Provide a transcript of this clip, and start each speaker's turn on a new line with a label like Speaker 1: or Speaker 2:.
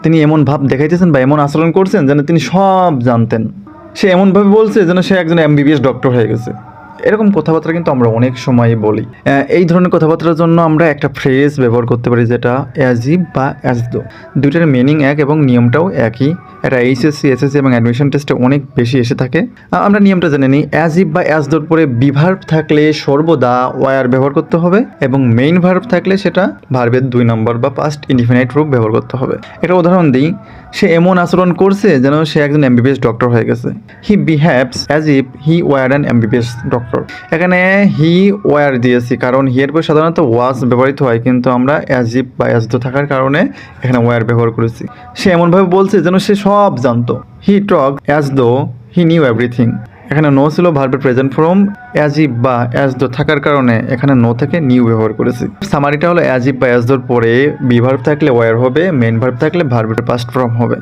Speaker 1: তিনি এমন ভাব দেখাইতেছেন বা এমন আচরণ করছেন যেন তিনি সব জানতেন। সে এমনভাবে বলছে যেন সে একজন এমবিবিএস ডক্টর হয়ে গেছে। এরকম কথাবার্তা কিন্তু আমরা অনেক সময়ই বলি। এই ধরনের কথাবার্তার জন্য আমরা একটা ফ্রেজ ব্যবহার করতে পারি, যেটা অ্যাজ ইফ বা অ্যাজ দো। দুইটার মিনিং এক এবং নিয়মটাও একই। এটা এইচএসসি, এসএসসি এবং অ্যাডমিশন টেস্টে অনেক বেশি এসে থাকে। আমরা নিয়মটা জেনে নিই। অ্যাজ ইফ বা অ্যাজ দোর পরে বি ভার্ব থাকলে সর্বদা ওয়ার ব্যবহার করতে হবে এবং মেইন ভার্ব থাকলে সেটা ভার্বের 2 নম্বর বা পাস্ট ইনডিফিনাইট রূপ ব্যবহার করতে হবে। একটা উদাহরণ দিই, সে এমন আচরণ করছে যেন সে একজন এমবিবিএস ডক্টর হয়ে গেছে। হি behaves as if he war an MBBS doctor. এখানে হি ওয়ার দিয়েছি কারণ হি এর পর সাধারণত ওয়াজ ব্যবহৃত হয়, কিন্তু আমরা অ্যাজ ইফ বা অ্যাজ দো থাকার কারণে এখানে ওয়ার ব্যবহার করেছি। সে এমনভাবে বলছে যেন সে সব জানতো। হি টক as though he knew everything. এখানে নো ছিল ভার্বের প্রেজেন্ট ফর্ম, অ্যাজ ইফ বা অ্যাজ দো থাকার কারণে এখানে নো থেকে নিউ ব্যবহার করেছি। সামারিটা হলো অ্যাজ ইফ বা অ্যাজ দোর পরে বি ভার্ব থাকলে ওয়ার হবে, মেইন ভার্ব থাকলে ভার্বের পাস্ট ফর্ম হবে।